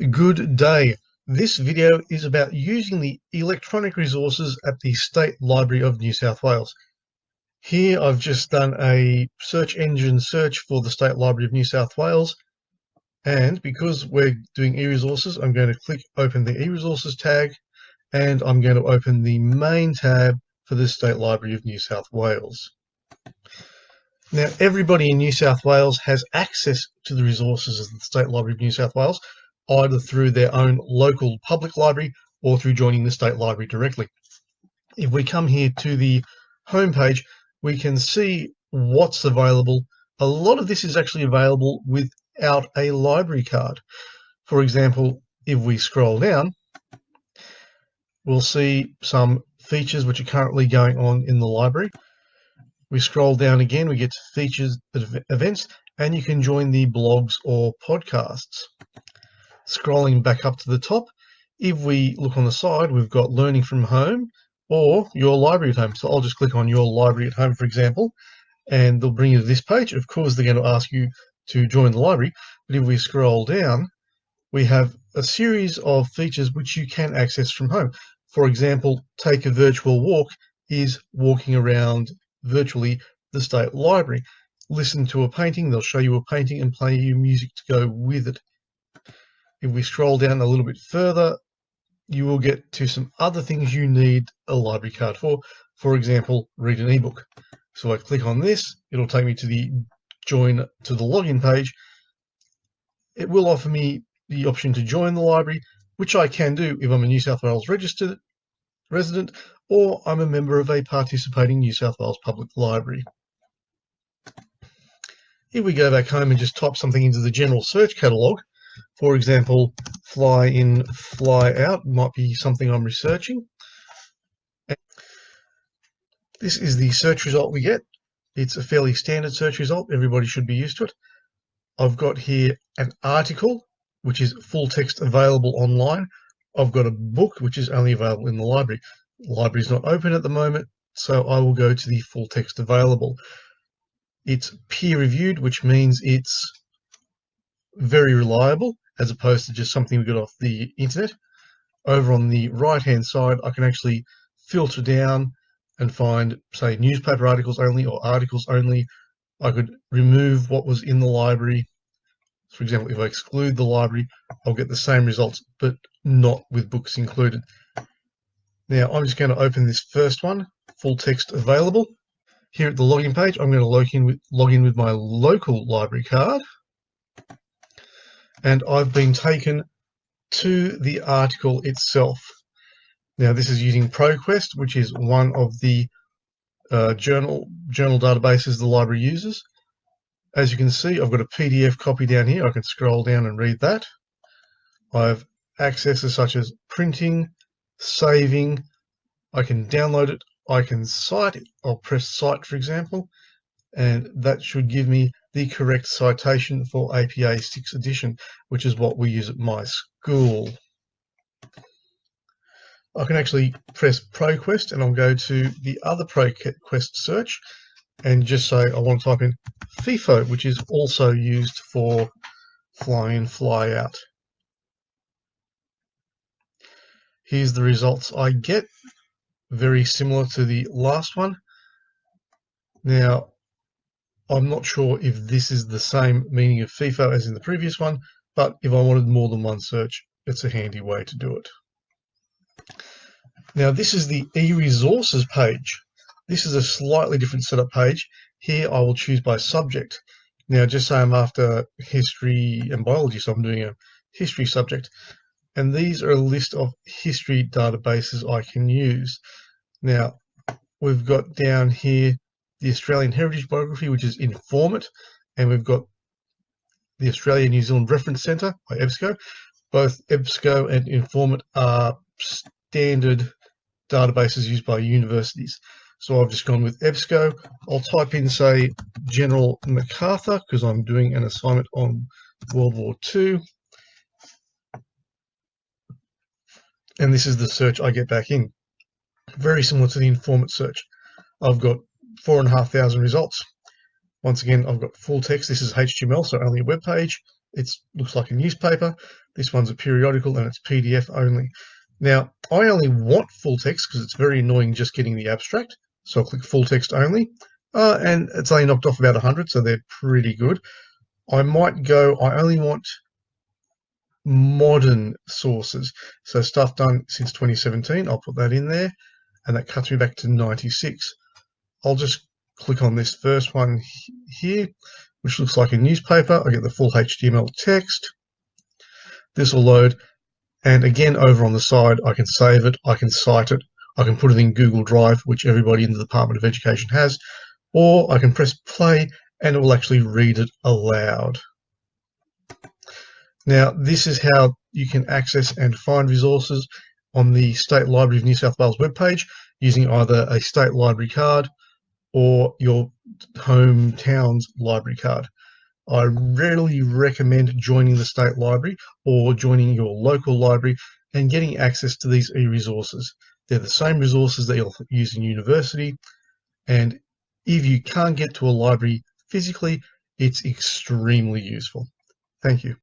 Good day. This video is about using the electronic resources at the State Library of New South Wales. Here I've just done a search engine search for the State Library of New South Wales, and because we're doing eResources, I'm going to click open the eResources tag, and I'm going to open the main tab for the State Library of New South Wales. Now, everybody in New South Wales has access to the resources of the State Library of New South Wales, either through their own local public library or through joining the State Library directly. If we come here to the home page, we can see what's available. A lot of this is actually available without a library card. For example, if we scroll down, we'll see some features which are currently going on in the library. We scroll down again, we get to features, events, and you can join the blogs or podcasts. Scrolling back up to the top, if we look on the side, we've got learning from home or your library at home. So I'll just click on your library at home, for example, and they'll bring you to this page. Of course, they're going to ask you to join the library, but if we scroll down, we have a series of features which you can access from home. For example, take a virtual walk is walking around virtually the State Library. Listen to a painting, they'll show you a painting and play you music to go with it. If we scroll down a little bit further, you will get to some other things you need a library card for. For example, read an ebook. So I click on this, it'll take me to the login page. It will offer me the option to join the library, which I can do if I'm a New South Wales registered resident or I'm a member of a participating New South Wales public library. If we go back home and just type something into the general search catalogue, for example, fly in, fly out might be something I'm researching. This is the search result we get. It's a fairly standard search result. Everybody should be used to it. I've got here an article, which is full text available online. I've got a book, which is only available in the library. The library's not open at the moment, so I will go to the full text available. It's peer reviewed, which means it's very reliable as opposed to just something we got off the internet. Over on the right hand side, I can actually filter down and find, say, newspaper articles only or articles only. I could remove what was in the library. For example, if I exclude the library, I'll get the same results, but not with books included. Now, I'm just going to open this first one, full text available. Here at the login page, I'm going to log in with my local library card. And I've been taken to the article itself. Now, this is using ProQuest, which is one of the journal databases the library uses. As you can see, I've got a PDF copy down here. I can scroll down and read that. I have accesses such as printing, saving. I can download it. I can cite it. I'll press cite, for example, and that should give me the correct citation for APA 6th edition, which is what we use at my school. I can actually press ProQuest and I'll go to the other ProQuest search and just say I want to type in FIFO, which is also used for fly in, fly out. Here's the results I get, very similar to the last one. Now, I'm not sure if this is the same meaning of FIFO as in the previous one, but if I wanted more than one search, it's a handy way to do it. Now, this is the eResources page. This is a slightly different setup page. Here I will choose by subject. Now, just say I'm after history and biology, so I'm doing a history subject. And these are a list of history databases I can use. Now, we've got down here the Australian Heritage Biography, which is Informit, and we've got the Australia New Zealand Reference Centre by EBSCO. Both EBSCO and Informit are standard databases used by universities. So I've just gone with EBSCO. I'll type in, say, General MacArthur, because I'm doing an assignment on World War II. And this is the search I get back in. Very similar to the Informit search. I've got 4,500 results. Once again, I've got full text. This is HTML, so only a web page. It looks like a newspaper. This one's a periodical and it's PDF only. Now, I only want full text because it's very annoying just getting the abstract. So I'll click full text only. And it's only knocked off about 100, so they're pretty good. I might go, I only want modern sources. So stuff done since 2017, I'll put that in there. And that cuts me back to 96. I'll just click on this first one here, which looks like a newspaper. I get the full HTML text. This will load. And again, over on the side, I can save it, I can cite it, I can put it in Google Drive, which everybody in the Department of Education has, or I can press play and it will actually read it aloud. Now, this is how you can access and find resources on the State Library of New South Wales webpage using either a state library card or your hometown's library card. I rarely recommend joining the state library or joining your local library and getting access to these e-resources. They're the same resources that you'll use in university, and if you can't get to a library physically, it's extremely useful. Thank you.